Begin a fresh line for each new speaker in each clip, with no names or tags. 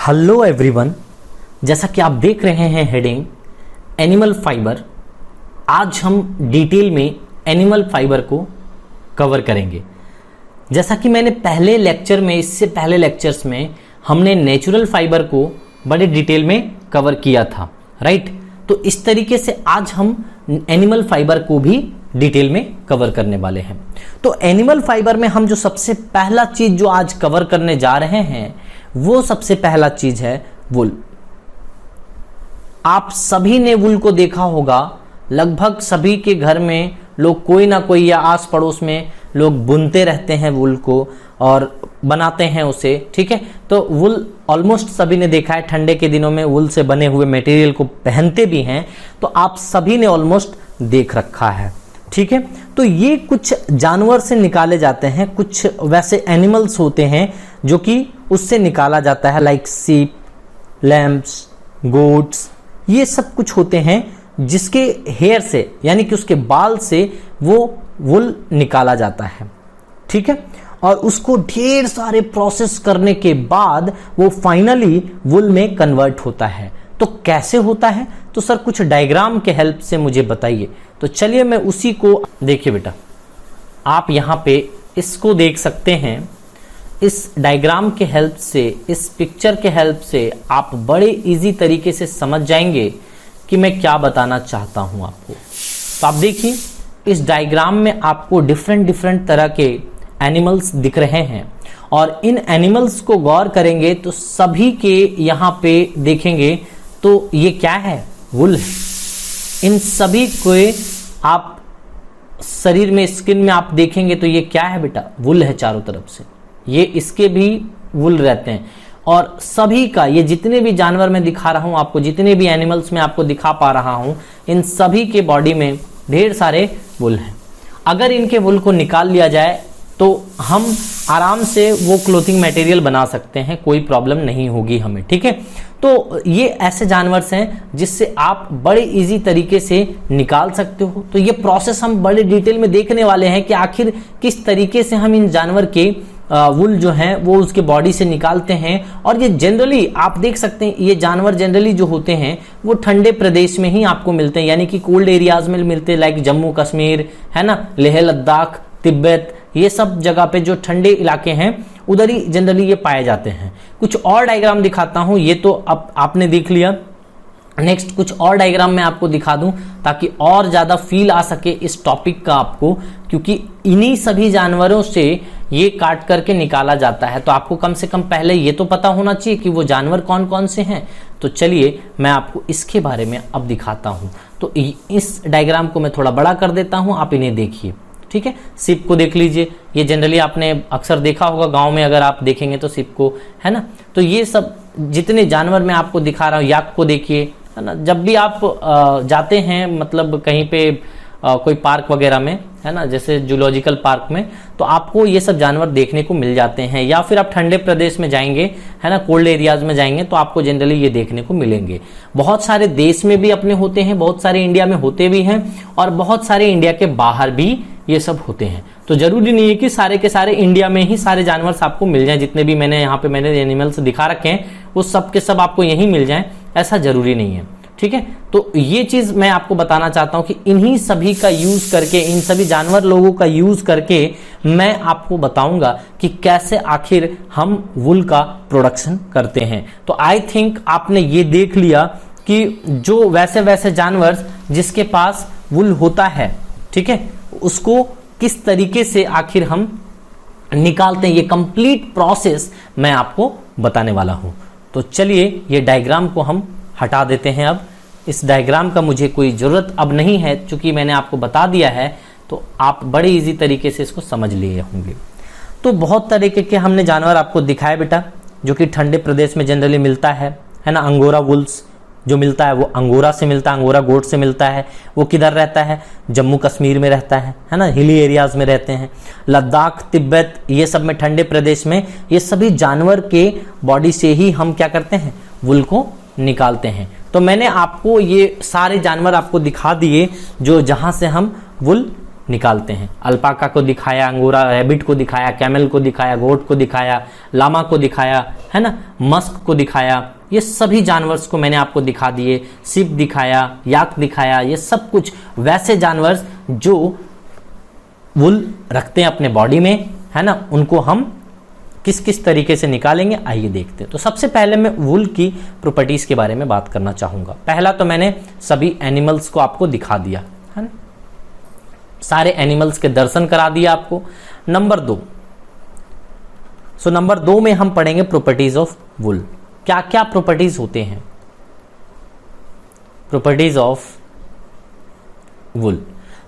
Hello everyone, जैसा कि आप देख रहे हैं हेडिंग एनिमल फाइबर। आज हम डिटेल में एनिमल फाइबर को कवर करेंगे। जैसा कि मैंने पहले लेक्चर में, इससे पहले लेक्चर्स में हमने नेचुरल फाइबर को बड़े डिटेल में कवर किया था, राइट। तो इस तरीके से आज हम एनिमल फाइबर को भी डिटेल में कवर करने वाले हैं। तो एनिमल फाइबर में हम जो सबसे पहला चीज जो आज कवर करने जा रहे हैं वो सबसे पहला चीज है वुल। आप सभी ने वुल को देखा होगा, लगभग सभी के घर में लोग कोई ना कोई या आस पड़ोस में लोग बुनते रहते हैं वुल को और बनाते हैं उसे, ठीक है। तो वुल ऑलमोस्ट सभी ने देखा है, ठंडे के दिनों में वुल से बने हुए मटेरियल को पहनते भी हैं, तो आप सभी ने ऑलमोस्ट देख रखा है, ठीक है। तो ये कुछ जानवर से निकाले जाते हैं, कुछ वैसे एनिमल्स होते हैं जो कि उससे निकाला जाता है, लाइक सीप, लैम्प्स, गोट्स, ये सब कुछ होते हैं जिसके हेयर से यानी कि उसके बाल से वो वुल निकाला जाता है, ठीक है। और उसको ढेर सारे प्रोसेस करने के बाद वो फाइनली वुल में कन्वर्ट होता है। तो कैसे होता है, तो सर कुछ डायग्राम के हेल्प से मुझे बताइए। तो चलिए मैं उसी को, देखिए बेटा, आप यहाँ पे इसको देख सकते हैं। इस डायग्राम के हेल्प से, इस पिक्चर के हेल्प से आप बड़े इजी तरीके से समझ जाएंगे कि मैं क्या बताना चाहता हूं आपको। तो आप देखिए, इस डायग्राम में आपको डिफरेंट तरह के एनिमल्स दिख रहे हैं और इन एनिमल्स को गौर करेंगे तो सभी के यहाँ पे देखेंगे तो ये क्या है, वुल है। इन सभी को आप शरीर में, स्किन में आप देखेंगे तो ये क्या है बेटा, वुल है चारों तरफ से। ये इसके भी वुल रहते हैं और सभी का, ये जितने भी जानवर मैं दिखा रहा हूं आपको, जितने भी एनिमल्स मैं आपको दिखा पा रहा हूं, इन सभी के बॉडी में ढेर सारे वुल हैं। अगर इनके वुल को निकाल लिया जाए तो हम आराम से वो क्लोथिंग मटेरियल बना सकते हैं, कोई प्रॉब्लम नहीं होगी हमें, ठीक है। तो ये ऐसे जानवर हैं जिससे आप बड़े इजी तरीके से निकाल सकते हो। तो ये प्रोसेस हम बड़े डिटेल में देखने वाले हैं कि आखिर किस तरीके से हम इन जानवर के वुल जो है वो उसके बॉडी से निकालते हैं। और ये जनरली आप देख सकते हैं, ये जानवर जनरली जो होते हैं वो ठंडे प्रदेश में ही आपको मिलते हैं, यानी कि कोल्ड एरियाज में मिलते हैं, लाइक जम्मू कश्मीर है ना, लेह लद्दाख, तिब्बत, ये सब जगह पे जो ठंडे इलाके हैं उधर ही जनरली ये पाए जाते हैं। कुछ और डायग्राम दिखाता हूं, ये तो अब आपने देख लिया। नेक्स्ट कुछ और डायग्राम मैं आपको दिखा दूं ताकि और ज्यादा फील आ सके इस टॉपिक का आपको, क्योंकि इन्हीं सभी जानवरों से ये काट करके निकाला जाता है। तो आपको कम से कम पहले ये तो पता होना चाहिए कि वो जानवर कौन कौन से हैं। तो चलिए मैं आपको इसके बारे में अब दिखाता हूं। तो इस डायग्राम को मैं थोड़ा बड़ा कर देता हूं, आप इन्हें देखिए, ठीक है। सिप को देख लीजिए, ये जनरली आपने अक्सर देखा होगा गांव में, अगर आप देखेंगे तो सिप को, है ना। तो ये सब जितने जानवर मैं आपको दिखा रहा हूँ, याक को देखिए, है ना। जब भी आप जाते हैं, मतलब कहीं पे कोई पार्क वगैरह में, है ना, जैसे जूलॉजिकल पार्क में, तो आपको ये सब जानवर देखने को मिल जाते हैं। या फिर आप ठंडे प्रदेश में जाएंगे, है ना, कोल्ड एरियाज में जाएंगे तो आपको जनरली ये देखने को मिलेंगे। बहुत सारे देश में भी अपने होते हैं, बहुत सारे इंडिया में होते भी हैं और बहुत सारे इंडिया के बाहर भी ये सब होते हैं। तो जरूरी नहीं है कि सारे के सारे इंडिया में ही सारे जानवर आपको मिल जाएं। जितने भी मैंने यहाँ पे एनिमल्स दिखा रखे हैं वो सब के सब आपको यहीं मिल जाएं, ऐसा जरूरी नहीं है, ठीक है। तो ये चीज मैं आपको बताना चाहता हूं कि इन्हीं सभी का यूज करके, इन सभी जानवर लोगों का यूज करके मैं आपको बताऊंगा कि कैसे आखिर हम वुल का प्रोडक्शन करते हैं। तो आई थिंक आपने ये देख लिया कि जो वैसे जानवर जिसके पास वुल होता है, ठीक है, उसको किस तरीके से आखिर हम निकालते हैं, ये कंप्लीट प्रोसेस मैं आपको बताने वाला हूं। तो चलिए ये डायग्राम को हम हटा देते हैं। अब इस डायग्राम का मुझे कोई ज़रूरत अब नहीं है, क्योंकि मैंने आपको बता दिया है तो आप बड़े इजी तरीके से इसको समझ लिए होंगे। तो बहुत तरीके के हमने जानवर आपको दिखाए बेटा, जो कि ठंडे प्रदेश में जनरली मिलता है ना। अंगोरा वुल्स जो मिलता है वो अंगोरा से मिलता है, अंगोरा गोट से मिलता है। वो किधर रहता है, जम्मू कश्मीर में रहता है ना, हिली एरियाज में रहते हैं। लद्दाख, तिब्बत, ये सब में, ठंडे प्रदेश में ये सभी जानवर के बॉडी से ही हम क्या करते हैं, वुल को निकालते हैं। तो मैंने आपको ये सारे जानवर आपको दिखा दिए जो जहां से हम वुल निकालते हैं। अल्पाका को दिखाया, अंगोरा रैबिट को दिखाया, कैमल को दिखाया, गोट को दिखाया, लामा को दिखाया, है ना, मस्क को दिखाया, ये सभी जानवर्स को मैंने आपको दिखा दिए। सिप दिखाया, याक दिखाया, ये सब कुछ वैसे जानवर जो वुल रखते हैं अपने बॉडी में, है ना, उनको हम किस किस तरीके से निकालेंगे आइए देखते हैं। तो सबसे पहले मैं वुल की प्रॉपर्टीज के बारे में बात करना चाहूंगा। पहला तो मैंने सभी एनिमल्स को आपको दिखा दिया, है ना, सारे एनिमल्स के दर्शन करा दिया आपको। नंबर 2, नंबर 2 में हम पढ़ेंगे प्रॉपर्टीज ऑफ वुल। क्या क्या प्रॉपर्टीज होते हैं, प्रॉपर्टीज ऑफ वुल।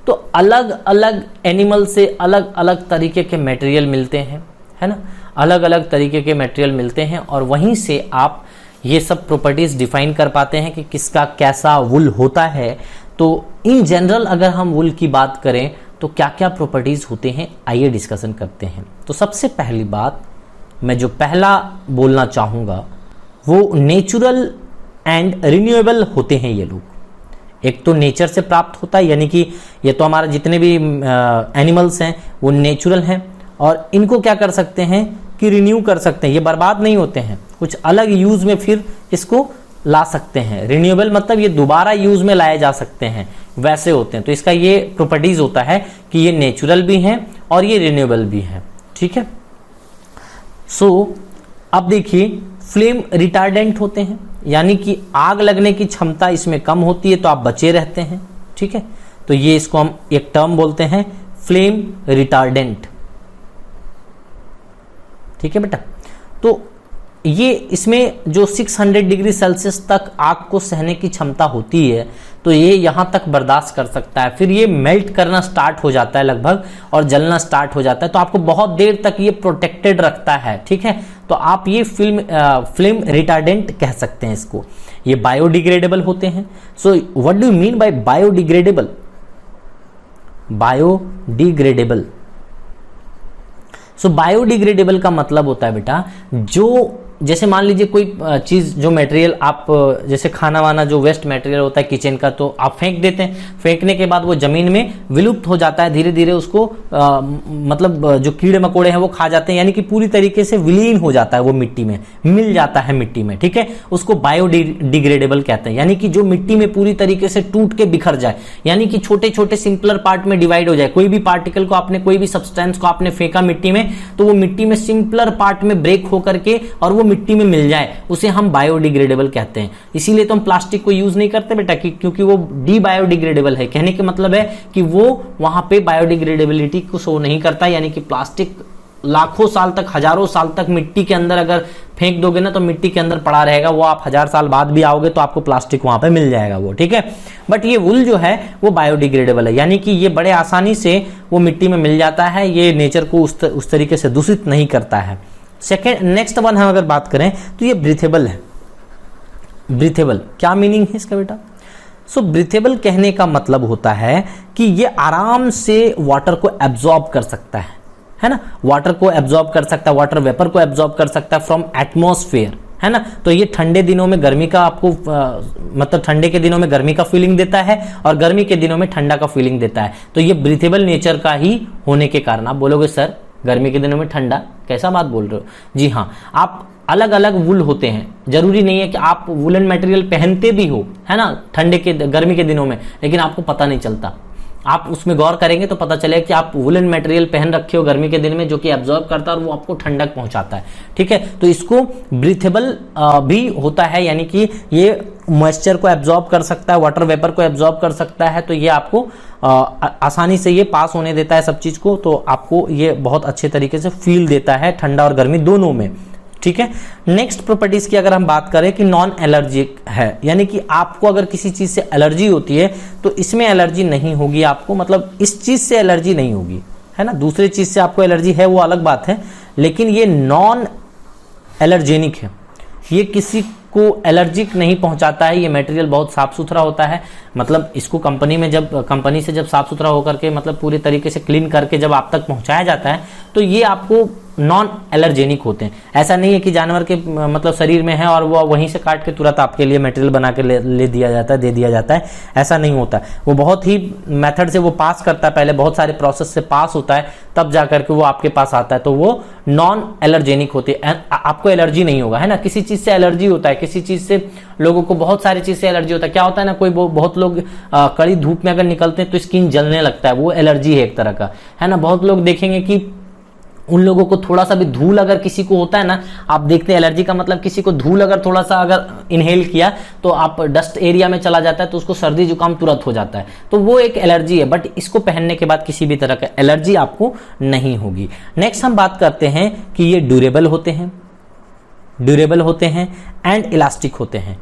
तो अलग अलग एनिमल से अलग अलग तरीके के मटेरियल मिलते हैं, है ना, अलग अलग तरीके के मटेरियल मिलते हैं और वहीं से आप ये सब प्रॉपर्टीज डिफाइन कर पाते हैं कि किसका कैसा वुल होता है। तो इन जनरल अगर हम वुल की बात करें तो क्या क्या प्रॉपर्टीज होते हैं आइए डिस्कशन करते हैं। तो सबसे पहली बात मैं जो पहला बोलना चाहूँगा वो नेचुरल एंड रिन्यूएबल होते हैं ये लोग। एक तो नेचर से प्राप्त होता है, यानी कि ये तो हमारे जितने भी एनिमल्स हैं वो नेचुरल हैं और इनको क्या कर सकते हैं कि रिन्यू कर सकते हैं, ये बर्बाद नहीं होते हैं, कुछ अलग यूज में फिर इसको ला सकते हैं। रिन्यूएबल मतलब ये दोबारा यूज में लाए जा सकते हैं, वैसे होते हैं। तो इसका ये प्रॉपर्टीज होता है कि ये नेचुरल भी हैं और ये रिन्यूएबल भी हैं, ठीक है। अब देखिए फ्लेम रिटार्डेंट होते हैं, यानी कि आग लगने की क्षमता इसमें कम होती है तो आप बचे रहते हैं, ठीक है। तो ये इसको हम एक टर्म बोलते हैं फ्लेम रिटार्डेंट, ठीक है बेटा। तो ये इसमें जो 600 डिग्री सेल्सियस तक आग को सहने की क्षमता होती है तो ये यहां तक बर्दाश्त कर सकता है, फिर ये मेल्ट करना स्टार्ट हो जाता है लगभग और जलना स्टार्ट हो जाता है, तो आपको बहुत देर तक ये प्रोटेक्टेड रखता है, ठीक है। तो आप ये फ्लेम रिटार्डेंट कह सकते हैं इसको। ये बायोडिग्रेडेबल होते हैं। So what do you mean by biodegradable? Biodegradable, biodegradable का मतलब होता है बेटा, जो जैसे मान लीजिए कोई चीज, जो मटेरियल आप जैसे खाना वाना जो वेस्ट मटेरियल होता है किचन का, तो आप फेंक देते हैं, फेंकने के बाद वो जमीन में विलुप्त हो जाता है, धीरे धीरे उसको मतलब जो कीड़े मकोड़े हैं वो खा जाते हैं, यानी कि पूरी तरीके से विलीन हो जाता है, वो मिट्टी में मिल जाता है मिट्टी में, ठीक है। उसको बायोडिग्रेडेबल कहते हैं, यानी कि जो मिट्टी में पूरी तरीके से टूट के बिखर जाए, यानी कि छोटे छोटे सिंपलर पार्ट में डिवाइड हो जाए। कोई भी पार्टिकल को आपने, कोई भी सब्सटेंस को आपने फेंका मिट्टी में, तो वो मिट्टी में सिंपलर पार्ट में ब्रेक होकर के और वो मिट्टी में मिल जाए, उसे हम बायोडिग्रेडेबल कहते हैं। इसीलिए तो हम प्लास्टिक को यूज नहीं करते बेटा, क्योंकि वो डीबायोडिग्रेडेबल है। कहने के मतलब है कि वो वहां पे बायोडिग्रेडेबिलिटी को शो नहीं करता, यानी कि प्लास्टिक लाखों साल तक, हजारों साल तक मिट्टी के अंदर अगर फेंक दोगे ना तो मिट्टी के अंदर पड़ा रहेगा, वो आप 1000 साल बाद भी आओगे तो आपको प्लास्टिक वहां पे मिल जाएगा वो, ठीक है। बट ये वुल जो है वो बायोडिग्रेडेबल है, यानी कि ये बड़े आसानी से वो मिट्टी में मिल जाता है, ये नेचर को उस तरीके से दूषित नहीं करता है। सेकेंड, नेक्स्ट वन हम अगर बात करें तो ये ब्रीथेबल है। ब्रीथेबल क्या मीनिंग है इसका बेटा? ब्रीथेबल कहने का मतलब होता है कि ये आराम से वाटर को एब्जॉर्ब कर सकता है ना, वाटर को एब्जॉर्ब कर सकता है, वाटर वेपर को एब्जॉर्ब कर सकता है फ्रॉम एटमॉस्फेयर, है ना। तो ये ठंडे दिनों में गर्मी का आपको मतलब ठंडे के दिनों में गर्मी का फीलिंग देता है और गर्मी के दिनों में ठंडा का फीलिंग देता है। तो ये ब्रीथेबल नेचर का ही होने के कारण आप बोलोगे सर गर्मी के दिनों में ठंडा, कैसा बात बोल रहे हो? जी हाँ, आप अलग अलग वुल होते हैं, जरूरी नहीं है कि आप वुलन मटेरियल पहनते भी हो, है ना, गर्मी के दिनों में, लेकिन आपको पता नहीं चलता। आप उसमें गौर करेंगे तो पता चलेगा कि आप वुलन मटेरियल पहन रखे हो गर्मी के दिन में, जो कि एब्जॉर्ब करता है और वो आपको ठंडक पहुंचाता है, ठीक है। तो इसको ब्रीथेबल भी होता है, यानी कि ये मॉइस्चर को एब्जॉर्ब कर सकता है, वाटर वेपर को एब्जॉर्ब कर सकता है, तो ये आपको आसानी से ये पास होने देता है सब चीज को, तो आपको ये बहुत अच्छे तरीके से फील देता है ठंडा और गर्मी दोनों में, ठीक है। नेक्स्ट प्रॉपर्टीज की अगर हम बात करें कि नॉन एलर्जिक है, यानी कि आपको अगर किसी चीज से एलर्जी होती है तो इसमें एलर्जी नहीं होगी आपको, मतलब इस चीज से एलर्जी नहीं होगी, है ना। दूसरे चीज से आपको एलर्जी है वो अलग बात है, लेकिन ये नॉन एलर्जेनिक है, ये किसी को एलर्जिक नहीं पहुंचाता है। ये मटेरियल बहुत साफ सुथरा होता है, मतलब इसको कंपनी से जब साफ सुथरा होकर के मतलब पूरे तरीके से क्लीन करके जब आप तक पहुंचाया जाता है तो ये आपको नॉन एलर्जेनिक होते हैं। ऐसा नहीं है कि जानवर के मतलब शरीर में है और वो वहीं से काट के तुरंत आपके लिए मटेरियल बना के ले दिया जाता है, दे दिया जाता है, ऐसा नहीं होता। वो बहुत ही मेथड से वो पास करता है, पहले बहुत सारे प्रोसेस से पास होता है, तब जाकर के वो आपके पास आता है। तो वो नॉन एलर्जेनिक होती है, आपको एलर्जी नहीं होगा, है ना। किसी चीज से एलर्जी होता है, किसी चीज से लोगों को बहुत सारी चीज से एलर्जी होता है। क्या होता है ना, कोई बहुत लोग कड़ी धूप में अगर निकलते हैं तो स्किन जलने लगता है, वो एलर्जी है एक तरह का, है ना। बहुत लोग देखेंगे कि उन लोगों को थोड़ा सा भी धूल अगर किसी को होता है ना, आप देखते हैं एलर्जी का मतलब किसी को धूल अगर थोड़ा सा अगर इनहेल किया तो आप डस्ट एरिया में चला जाता है तो उसको सर्दी जुकाम तुरंत हो जाता है, तो वो एक एलर्जी है। बट इसको पहनने के बाद किसी भी तरह का एलर्जी आपको नहीं होगी। नेक्स्ट हम बात करते हैं कि ये ड्यूरेबल होते हैं एंड इलास्टिक होते हैं,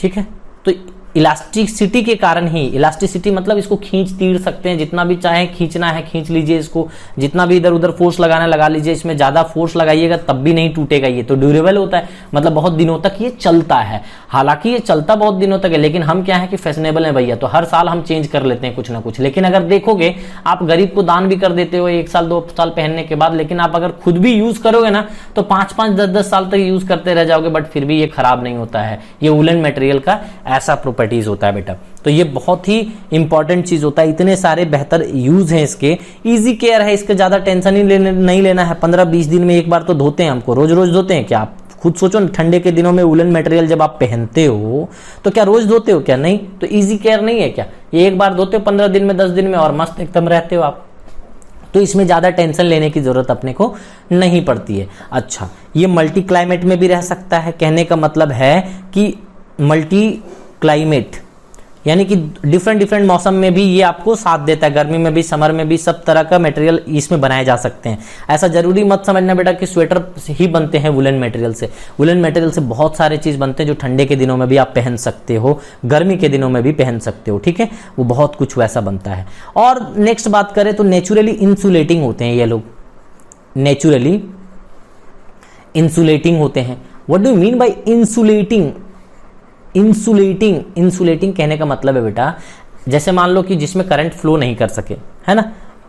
ठीक है। तो इलास्टिसिटी के कारण ही, इलास्टिसिटी मतलब इसको खींच तीर सकते हैं, जितना भी चाहे खींचना है खींच लीजिए इसको, जितना भी इधर उधर फोर्स लगाना लगा लीजिए, इसमें ज्यादा फोर्स लगाइएगा तब भी नहीं टूटेगा ये। तो ड्यूरेबल होता है, मतलब बहुत दिनों तक ये चलता है। हालांकि ये चलता बहुत दिनों तक है, लेकिन हम क्या है कि फैशनेबल है भैया, तो हर साल हम चेंज कर लेते हैं कुछ ना कुछ। लेकिन अगर देखोगे, आप गरीब को दान भी कर देते हो 1 साल 2 साल पहनने के बाद, लेकिन आप अगर खुद भी यूज करोगे ना तो 5-5 10-10 साल तक यूज करते रह जाओगे, बट फिर भी ये खराब नहीं होता है। ये वुलन मटेरियल का ऐसा प्रॉपर्टीज होता है बेटा। तो ये बहुत ही इंपॉर्टेंट चीज होता है, इतने सारे बेहतर यूज हैं इसके। इजी केयर है, इसके ज्यादा टेंशन ही नहीं लेना है। 15-20 दिन में एक बार तो धोते हैं, हमको रोज रोज धोते हैं क्या? आप खुद सोचो ना, ठंडे के दिनों में वुलन मटेरियल जब आप पहनते हो तो क्या रोज धोते हो क्या? नहीं। तो इजी केयर नहीं है क्या? ये एक बार धोते हो 15 दिन में 10 दिन में और मस्त एकदम रहते हो आप। तो इसमें ज्यादा टेंशन लेने की जरूरत अपने को नहीं पड़ती है। अच्छा, ये मल्टी क्लाइमेट में भी रह सकता है। कहने का मतलब है कि मल्टी क्लाइमेट यानी कि डिफरेंट मौसम में भी ये आपको साथ देता है, गर्मी में भी समर में भी, सब तरह का मटेरियल इसमें बनाए जा सकते हैं। ऐसा जरूरी मत समझना बेटा कि स्वेटर ही बनते हैं वुलन मटेरियल से। वुलन मटेरियल से बहुत सारे चीज बनते हैं जो ठंडे के दिनों में भी आप पहन सकते हो, गर्मी के दिनों में भी पहन सकते हो, ठीक है। वो बहुत कुछ वैसा बनता है। और नेक्स्ट बात करें तो नेचुरली इंसुलेटिंग होते हैं ये लोग, नेचुरली इंसुलेटिंग होते हैं। What do you mean by insulating? Insulating कहने का मतलब है बेटा, जैसे मान लो कि जिसमें करंट फ्लो नहीं कर सके, है ना,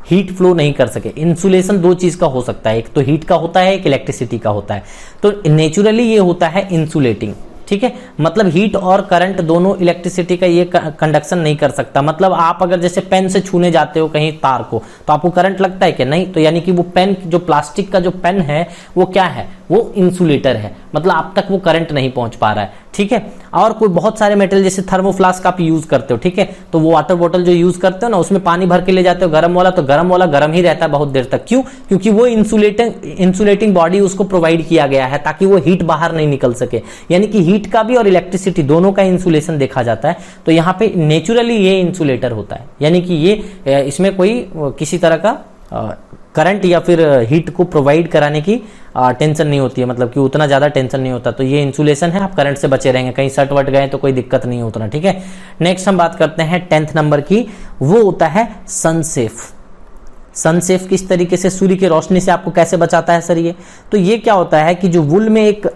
हीट फ्लो नहीं कर सके। इंसुलेशन 2 चीज का हो सकता है, एक तो हीट का होता है, एक इलेक्ट्रिसिटी का होता है। तो नेचुरली ये होता है इंसुलेटिंग, ठीक है। मतलब हीट और करंट दोनों, इलेक्ट्रिसिटी का ये कंडक्शन नहीं कर सकता। मतलब आप अगर जैसे पेन से छूने जाते हो कहीं तार को, तो आपको करंट लगता है क्या? नहीं। तो यानी कि वो पेन, जो प्लास्टिक का जो पेन है, वो क्या है? वो इंसुलेटर है, मतलब आप तक वो करंट नहीं पहुंच पा रहा है, ठीक है। और कोई बहुत सारे मेटल जैसे थर्मोफ्लास्क आप यूज करते हो, ठीक है, तो वो वाटर बोतल जो यूज करते हो ना, उसमें पानी भर के ले जाते हो गर्म वाला, तो गर्म वाला गर्म ही रहता है बहुत देर तक। क्यों? क्योंकि वो इंसुलेटिंग बॉडी उसको प्रोवाइड किया गया है ताकि वो हीट बाहर नहीं निकल सके। यानी कि हीट का भी और इलेक्ट्रिसिटी दोनों का इंसुलेशन देखा जाता है। तो यहाँ पे नेचुरली ये इंसुलेटर होता है, यानी कि ये इसमें कोई किसी तरह का करंट या फिर हीट को प्रोवाइड कराने की टेंशन नहीं होती है, मतलब कि उतना ज्यादा टेंशन नहीं होता। तो ये इंसुलेशन है, आप करंट से बचे रहेंगे, कहीं सट वट गए तो कोई दिक्कत नहीं होता, ठीक है। नेक्स्ट हम बात करते हैं 10th नंबर की, वो होता है सनसेफ। सनसेफ किस तरीके से, सूर्य की रोशनी से आपको कैसे बचाता है सर ये? तो ये क्या होता है कि जो वुल में एक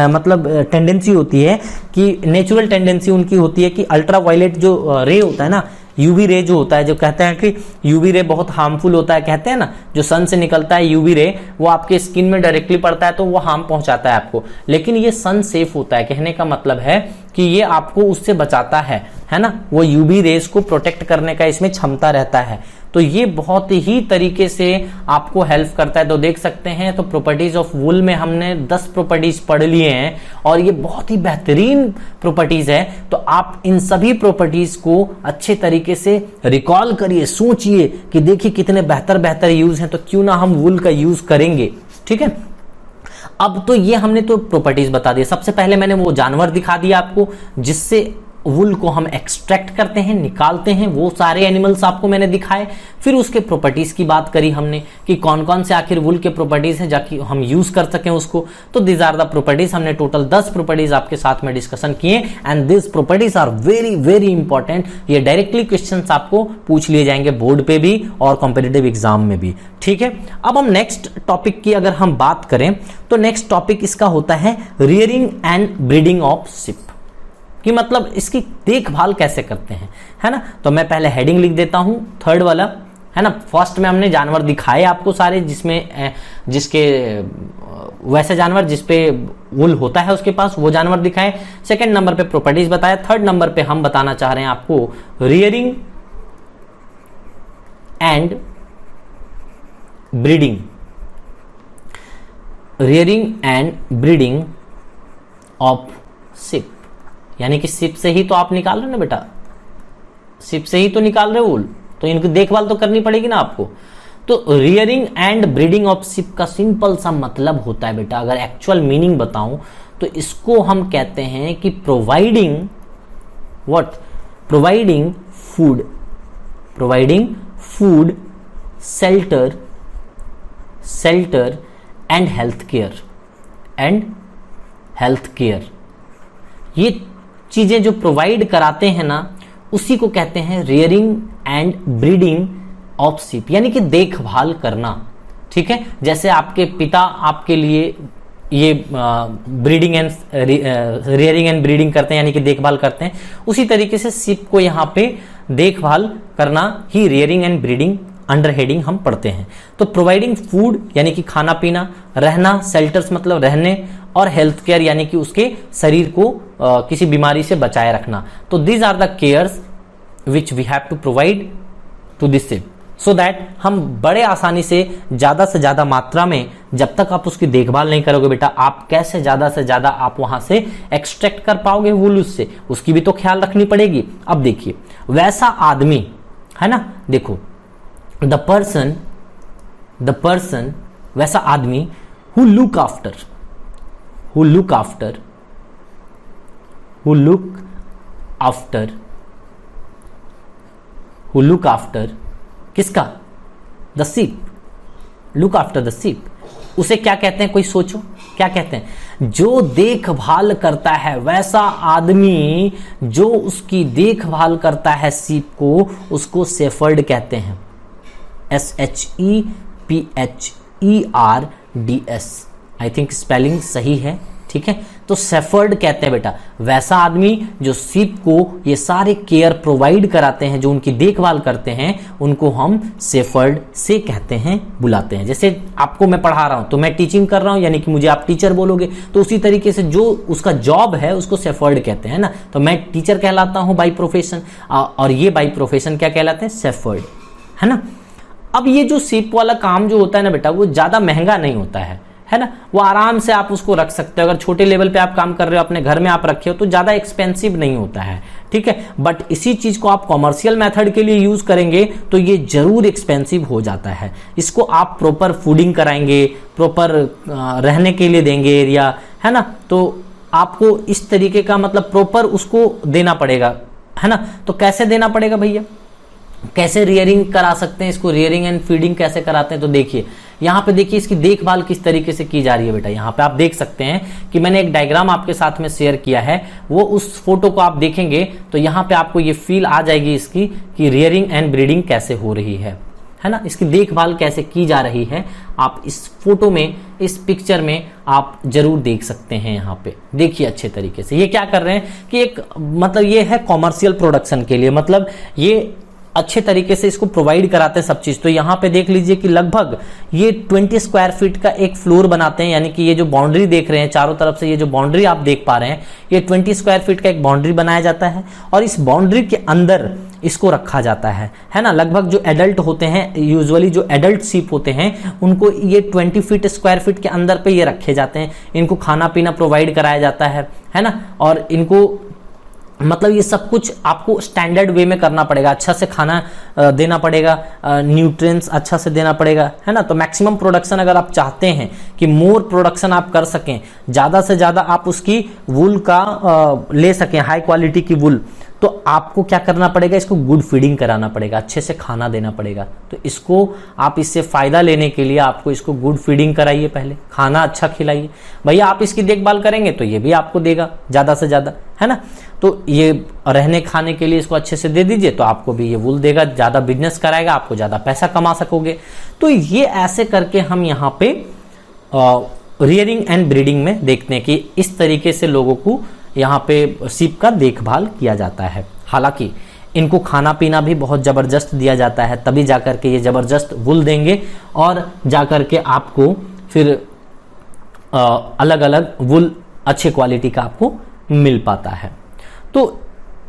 मतलब टेंडेंसी होती है कि नेचुरल टेंडेंसी उनकी होती है कि अल्ट्रा वायलेट जो रे होता है ना, यूवी रे जो होता है, जो कहते हैं कि यूवी रे बहुत हार्मफुल होता है, कहते हैं ना, जो सन से निकलता है यूवी रे, वो आपके स्किन में डायरेक्टली पड़ता है तो वो हार्म पहुंचाता है आपको। लेकिन ये सन सेफ होता है, कहने का मतलब है कि ये आपको उससे बचाता है ना, वो यूवी रेस को प्रोटेक्ट करने का इसमें क्षमता रहता है। तो ये बहुत ही तरीके से आपको हेल्प करता है। तो देख सकते हैं, तो प्रॉपर्टीज ऑफ वुल में हमने 10 प्रॉपर्टीज पढ़ लिए हैं और ये बहुत ही बेहतरीन प्रॉपर्टीज है। तो आप इन सभी प्रॉपर्टीज को अच्छे तरीके से रिकॉल करिए, सोचिए कि देखिए कितने बेहतर यूज हैं, तो क्यों ना हम वुल का यूज करेंगे, ठीक है। अब तो ये हमने तो प्रॉपर्टीज बता दी। सबसे पहले मैंने वो जानवर दिखा दिया आपको जिससे वुल को हम एक्सट्रैक्ट करते हैं, निकालते हैं, वो सारे एनिमल्स आपको मैंने दिखाए। फिर उसके प्रॉपर्टीज की बात करी हमने कि कौन कौन से आखिर वुल के प्रॉपर्टीज हैं जाकि हम यूज कर सकें उसको। तो दिस आर द प्रॉपर्टीज, हमने टोटल 10 प्रॉपर्टीज आपके साथ में डिस्कशन किए and this properties are very important. ये डायरेक्टली क्वेश्चंस आपको पूछ लिए जाएंगे बोर्ड पे भी और कॉम्पिटिटिव एग्जाम में भी, ठीक है। अब हम नेक्स्ट टॉपिक की अगर हम बात करें तो नेक्स्ट टॉपिक इसका होता है rearing and breeding of ship, कि मतलब इसकी देखभाल कैसे करते हैं, है ना। तो मैं पहले हेडिंग लिख देता हूं, 3rd वाला है ना। फर्स्ट में हमने जानवर दिखाए आपको सारे, जिसमें जिसके वैसे जानवर जिसपे वुल होता है उसके पास, वो जानवर दिखाए। सेकंड नंबर पे प्रॉपर्टीज बताया। थर्ड नंबर पे हम बताना चाह रहे हैं आपको rearing and breeding, rearing and breeding of ship, यानी कि शिप से ही तो आप निकाल रहे हो ना बेटा, शिप से ही तो निकाल रहे हो वूल, तो इनकी देखभाल तो करनी पड़ेगी ना आपको। तो rearing and breeding of ship का सिंपल सा मतलब होता है बेटा, अगर एक्चुअल मीनिंग बताऊं तो इसको हम कहते हैं कि providing what, providing food, shelter and health care, ये चीजें जो प्रोवाइड कराते हैं ना, उसी को कहते हैं rearing and breeding of ship, यानी कि देखभाल करना। ठीक है, जैसे आपके पिता आपके लिए ये breeding and rearing and breeding करते हैं, यानी कि देखभाल करते हैं, उसी तरीके से शिप को यहाँ पे देखभाल करना ही rearing and breeding under heading हम पढ़ते हैं। तो प्रोवाइडिंग फूड यानी कि खाना पीना, रहना, शेल्टर्स मतलब रहने, और हेल्थ केयर यानी कि उसके शरीर को किसी बीमारी से बचाए रखना। तो these are the cares which we have to provide to this ship, so that हम बड़े आसानी से ज्यादा मात्रा में, जब तक आप उसकी देखभाल नहीं करोगे बेटा, आप कैसे ज्यादा से ज्यादा आप वहां से एक्सट्रैक्ट कर पाओगे वूल उससे, उसकी भी तो ख्याल रखनी पड़ेगी। अब देखिए, वैसा आदमी है ना, देखो द पर्सन वैसा आदमी who look after किसका, the ship, look after the ship, उसे क्या कहते हैं, कोई सोचो क्या कहते हैं, जो देखभाल करता है, वैसा आदमी जो उसकी देखभाल करता है शिप को, उसको शेफर्ड कहते हैं, SHEPHERDS, आई थिंक स्पेलिंग सही है, ठीक है। तो शेफर्ड कहते हैं बेटा वैसा आदमी जो शिप को ये सारे केयर प्रोवाइड कराते हैं, जो उनकी देखभाल करते हैं, उनको हम शेफर्ड से कहते हैं, बुलाते हैं। जैसे आपको मैं पढ़ा रहा हूं तो मैं टीचिंग कर रहा हूं, यानी कि मुझे आप टीचर बोलोगे, तो उसी तरीके से जो उसका जॉब है उसको शेफर्ड कहते हैं ना। तो मैं टीचर कहलाता हूं बाई प्रोफेशन, और ये बाई प्रोफेशन क्या कहलाते हैं, शेफर्ड, है ना। अब ये जो शिप वाला काम जो होता है ना बेटा, वो ज्यादा महंगा नहीं होता है ना, वो आराम से आप उसको रख सकते हो। अगर छोटे लेवल पे आप काम कर रहे हो, अपने घर में आप रखे हो, तो ज्यादा एक्सपेंसिव नहीं होता है, ठीक है। बट इसी चीज को आप कॉमर्शियल मेथड के लिए यूज करेंगे तो ये जरूर एक्सपेंसिव हो जाता है। इसको आप प्रॉपर फूडिंग कराएंगे, प्रॉपर रहने के लिए देंगे एरिया, है ना, तो आपको इस तरीके का मतलब प्रॉपर उसको देना पड़ेगा, है ना। तो कैसे देना पड़ेगा भैया, कैसे रियरिंग करा सकते हैं इसको, रियरिंग एंड फीडिंग कैसे कराते हैं, तो देखिए यहाँ पे देखिए इसकी देखभाल किस तरीके से की जा रही है बेटा। यहाँ पे आप देख सकते हैं कि मैंने एक डायग्राम आपके साथ में शेयर किया है, वो उस फोटो को आप देखेंगे तो यहाँ पे आपको ये फील आ जाएगी इसकी कि रियरिंग एंड ब्रीडिंग कैसे हो रही है ना, इसकी देखभाल कैसे की जा रही है। आप इस फोटो में, इस पिक्चर में आप जरूर देख सकते हैं। यहाँ पे देखिए अच्छे तरीके से ये क्या कर रहे हैं कि एक मतलब ये है कॉमर्शियल प्रोडक्शन के लिए, मतलब ये अच्छे तरीके से इसको प्रोवाइड कराते हैं सब चीज। तो यहाँ पे देख लीजिए कि लगभग ये 20 स्क्वायर फीट का एक फ्लोर बनाते हैं, यानी कि ये जो बाउंड्री देख रहे हैं चारों तरफ से, ये जो बाउंड्री आप देख पा रहे हैं, ये 20 स्क्वायर फीट का एक बाउंड्री बनाया जाता है, और इस बाउंड्री के अंदर इसको रखा जाता है ना। लगभग जो एडल्ट होते हैं, यूजुअली जो एडल्ट शिप होते हैं, उनको ये 20 फीट स्क्वायर फीट के अंदर पे ये रखे जाते हैं। इनको खाना पीना प्रोवाइड कराया जाता है ना, और इनको मतलब ये सब कुछ आपको स्टैंडर्ड वे में करना पड़ेगा, अच्छा से खाना देना पड़ेगा, न्यूट्रिएंट्स अच्छा से देना पड़ेगा, है ना। तो मैक्सिमम प्रोडक्शन अगर आप चाहते हैं कि मोर प्रोडक्शन आप कर सकें, ज्यादा से ज्यादा आप उसकी वूल का ले सकें, हाई क्वालिटी की वूल, तो आपको क्या करना पड़ेगा, इसको गुड फीडिंग कराना पड़ेगा, अच्छे से खाना देना पड़ेगा। तो इसको आप इससे फायदा लेने के लिए आपको इसको गुड फीडिंग कराइए, पहले खाना अच्छा खिलाइए। भैया आप इसकी देखभाल करेंगे तो ये भी आपको देगा ज्यादा से ज्यादा, है ना। तो ये रहने खाने के लिए इसको अच्छे से दे दीजिए तो आपको भी ये वूल देगा, ज्यादा बिजनेस कराएगा, आपको ज्यादा पैसा कमा सकोगे। तो ये ऐसे करके हम यहाँ पे रियरिंग एंड ब्रीडिंग में देखते हैं कि इस तरीके से लोगों को यहाँ पे शिप का देखभाल किया जाता है। हालांकि इनको खाना पीना भी बहुत ज़बरदस्त दिया जाता है, तभी जाकर के ये ज़बरदस्त वुल देंगे और जाकर के आपको फिर अलग अलग वुल अच्छे क्वालिटी का आपको मिल पाता है। तो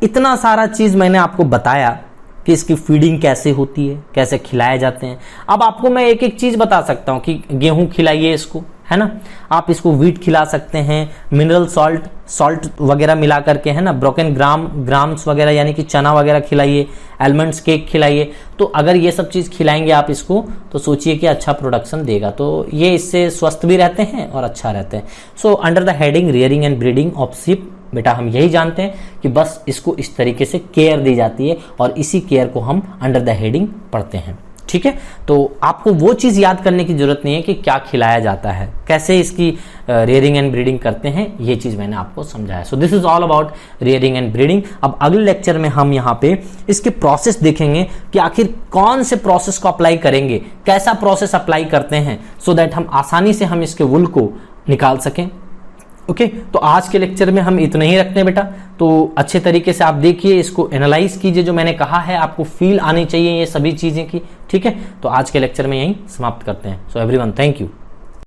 इतना सारा चीज़ मैंने आपको बताया कि इसकी फीडिंग कैसे होती है, कैसे खिलाए जाते हैं। अब आपको मैं एक एक चीज़ बता सकता हूँ कि गेहूं खिलाइए इसको, है ना, आप इसको व्हीट खिला सकते हैं, मिनरल सॉल्ट वगैरह मिला करके, है ना, ब्रोकन ग्राम्स वगैरह यानी कि चना वगैरह खिलाइए, आलमंड्स केक खिलाइए। तो अगर ये सब चीज़ खिलाएंगे आप इसको तो सोचिए कि अच्छा प्रोडक्शन देगा। तो ये इससे स्वस्थ भी रहते हैं और अच्छा रहते हैं। So under the heading rearing and breeding of ship, बेटा हम यही जानते हैं कि बस इसको इस तरीके से केयर दी जाती है और इसी केयर को हम अंडर द हेडिंग पढ़ते हैं। ठीक है, तो आपको वो चीज़ याद करने की जरूरत नहीं है कि क्या खिलाया जाता है, कैसे इसकी रियरिंग एंड ब्रीडिंग करते हैं, ये चीज़ मैंने आपको समझाया। So this is all about rearing and breeding. अब अगले लेक्चर में हम यहाँ पे इसके प्रोसेस देखेंगे कि आखिर कौन से प्रोसेस को अप्लाई करेंगे, कैसा प्रोसेस अप्लाई करते हैं, सो दैट हम आसानी से हम इसके वुल को निकाल सकें। ओके, तो आज के लेक्चर में हम इतना ही रखते हैं बेटा। तो अच्छे तरीके से आप देखिए, इसको एनालाइज कीजिए, जो मैंने कहा है आपको फील आनी चाहिए ये सभी चीजें की। ठीक है, तो आज के लेक्चर में यहीं समाप्त करते हैं। So everyone, thank you.